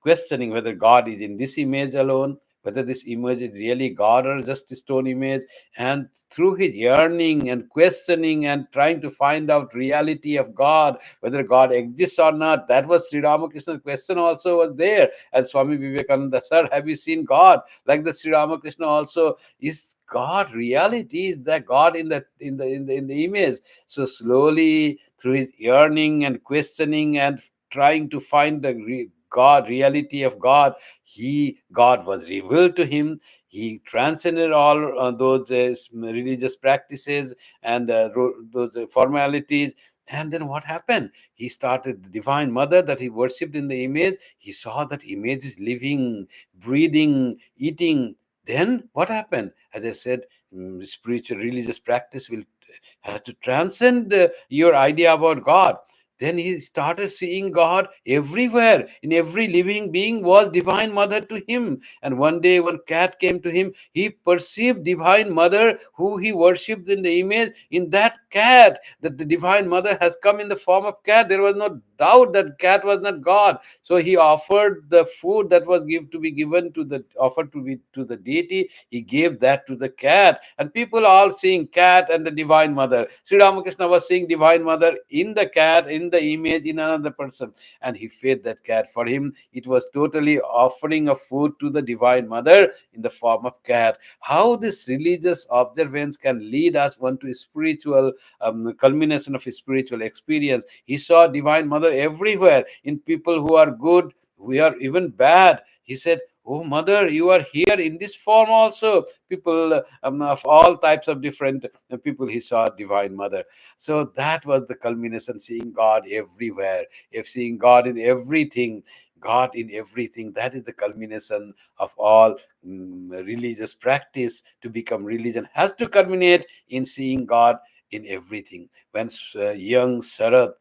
questioning whether God is in this image alone, whether this image is really God or just a stone image. And through his yearning and questioning and trying to find out reality of God, whether God exists or not, that was Sri Ramakrishna's question also was there. And Swami Vivekananda, sir, have you seen God? Like the Sri Ramakrishna also, is God reality? Is that God in the image? So slowly, through his yearning and questioning and trying to find the God reality of God, God was revealed to him. He transcended all those religious practices and those formalities. And then what happened? He started the Divine Mother that he worshipped in the image. He saw that image is living, breathing, eating. Then what happened? As I said, spiritual religious practice will has to transcend your idea about God. Then he started seeing God everywhere. In every living being was Divine Mother to him. And one day, one cat came to him. He perceived Divine Mother, who he worshipped in the image, in that cat. That the Divine Mother has come in the form of cat. There was no doubt that cat was not God. So he offered the food that was to be given to the offered to be to the deity. He gave that to the cat, and people all seeing cat and the Divine Mother. Sri Ramakrishna was seeing Divine Mother in the cat, in in the image in another person, and he fed that cat. For him, it was totally offering of food to the Divine Mother in the form of cat. How this religious observance can lead us one to spiritual culmination of spiritual experience. He saw Divine Mother everywhere in people who are good, who are even bad. He said, "Oh, Mother, you are here in this form also." People of all types of different people, he saw Divine Mother. So that was the culmination, seeing God everywhere, if seeing God in everything. God in everything. That is the culmination of all religious practice. To become religion has to culminate in seeing God in everything. When young Sarath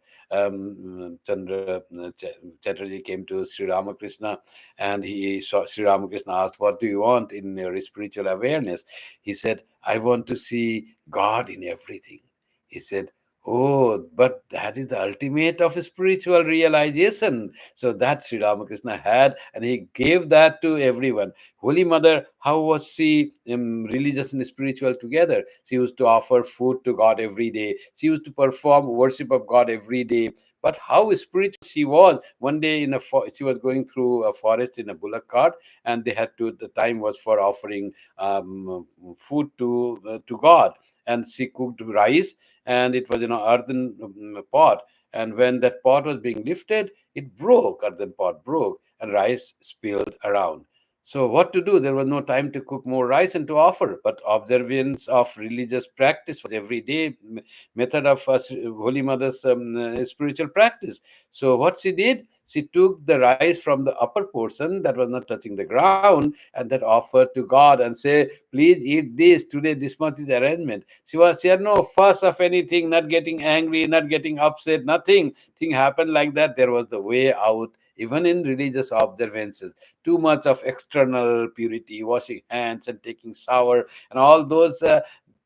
Chatterjee came to Sri Ramakrishna, and he saw Sri Ramakrishna asked, "What do you want in your spiritual awareness?" He said, "I want to see God in everything." He said, "Oh, but that is the ultimate of spiritual realization." So that Sri Ramakrishna had, and he gave that to everyone. Holy Mother, how was she religious and spiritual together? She used to offer food to God every day. She used to perform worship of God every day. But how spiritual she was! One day she was going through a forest in a bullock cart, and they had to. The time was for offering food to God, and she cooked rice, and it was in an earthen pot. And when that pot was being lifted, it broke. Earthen pot broke, and rice spilled around. So what to do? There was no time to cook more rice and to offer, but observance of religious practice was everyday method of Holy Mother's spiritual practice. So what she did, she took the rice from the upper portion that was not touching the ground, and that offered to God and say, "Please eat this today. This much is arrangement." She had no fuss of anything, not getting angry, not getting upset, nothing. Thing happened like that. There was the way out. Even in religious observances, too much of external purity, washing hands and taking shower, and all those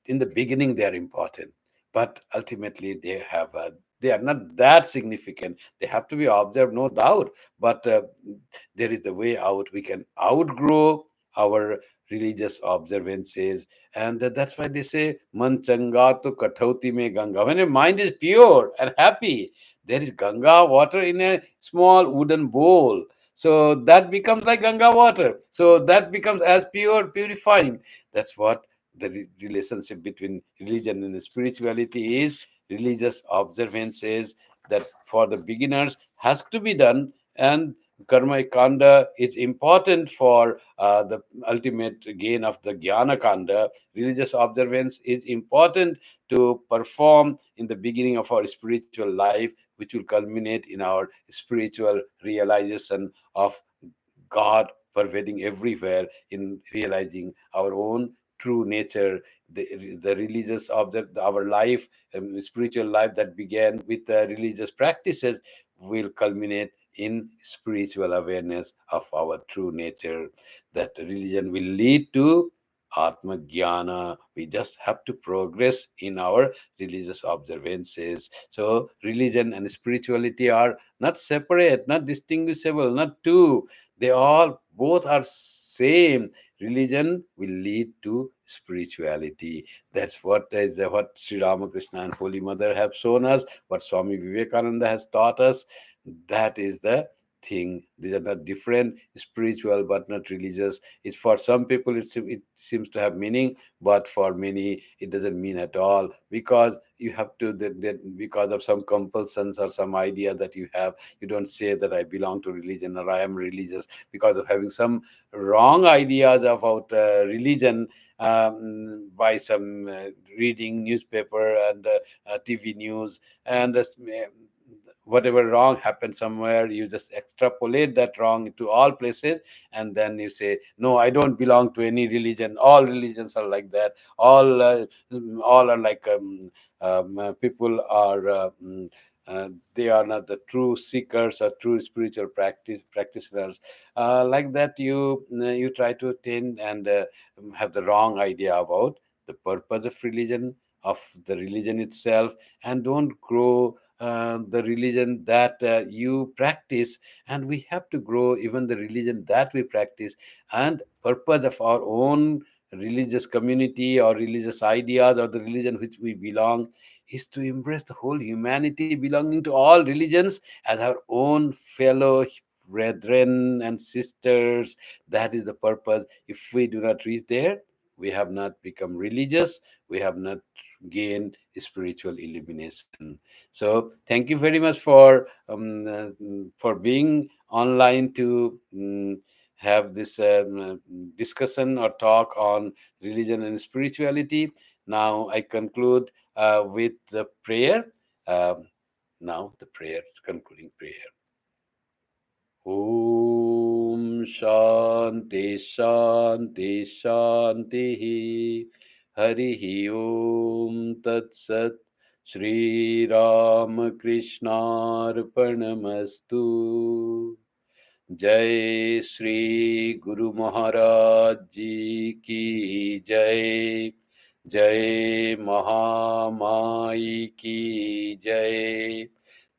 in the beginning they are important, but ultimately they are not that significant. They have to be observed, no doubt, but there is a way out. We can outgrow our religious observances, and that's why they say, "Man changa to kathauti mein Ganga." When your mind is pure and happy, there is Ganga water in a small wooden bowl. So that becomes like Ganga water. So that becomes as pure, purifying. That's what the relationship between religion and spirituality is. Religious observances that for the beginners has to be done, and karma kanda is important for the ultimate gain of the jnana kanda. Religious observance is important to perform in the beginning of our spiritual life, which will culminate in our spiritual realization of God pervading everywhere, in realizing our own true nature. The religious of our life, spiritual life that began with religious practices, will culminate in spiritual awareness of our true nature. That religion will lead to Atma Jnana. We just have to progress in our religious observances. So, religion and spirituality are not separate, not distinguishable, not two. They all both are same. Religion will lead to spirituality. That's what Sri Ramakrishna and Holy Mother have shown us, what Swami Vivekananda has taught us. That is the thing. These are not different, spiritual but not religious. It's for some people it seems to have meaning, but for many it doesn't mean at all, because you have to because of some compulsions or some idea that you have. You don't say that I belong to religion or I am religious, because of having some wrong ideas about religion, by some reading newspaper and TV news, and whatever wrong happened somewhere, you just extrapolate that wrong to all places, and then you say, "No, I don't belong to any religion. All religions are like that. All are like people are." They are not the true seekers or true spiritual practitioners. Like that, you try to attain and have the wrong idea about the purpose of religion, of the religion itself, and don't grow the religion that you practice. And we have to grow even the religion that we practice, and purpose of our own religious community or religious ideas or the religion which we belong is to embrace the whole humanity belonging to all religions as our own fellow brethren and sisters. That is the purpose. If we do not reach there, we have not become religious, we have not gained spiritual illumination. So thank you very much for being online to have this discussion or talk on religion and spirituality. Now I conclude with the prayer. Um, Now the prayer, concluding prayer. Om Shanti Shanti Shanti Hari Om Tat Sat Shri Ram Krishnarpanamastu. जय श्री गुरु महाराज जी की जय. जय महामाई की जय.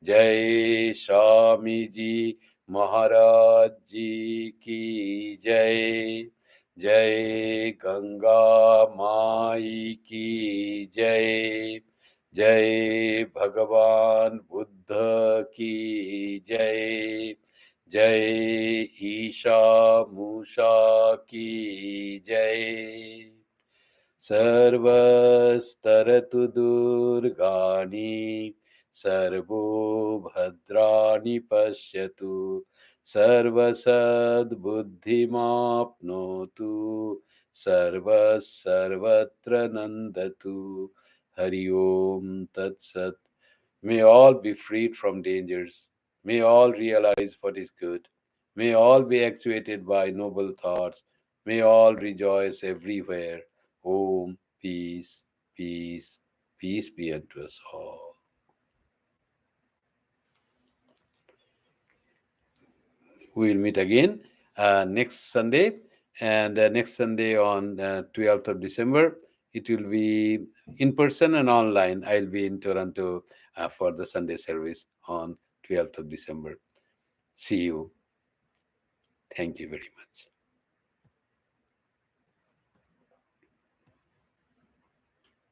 जय स्वामी जी महाराज जी की जय. जय गंगा माई की जय. जय भगवान बुद्ध की जय. जय ईशा मूषा की जय. सर्वस्तरतु दुर्गाणि सर्वो भद्राणि पश्यतु. सर्वसद्बुद्धिमाप्नोतु. सर्वत्र नन्दतु. हरि ओम तत्सत्. May all be freed from dangers. May all realize what is good. May all be actuated by noble thoughts. May all rejoice everywhere. Om, peace, peace, peace be unto us all. We will meet again next Sunday, and next Sunday on 12th of December. It will be in person and online. I'll be in Toronto for the Sunday service on 12th of December. See you. Thank you very much.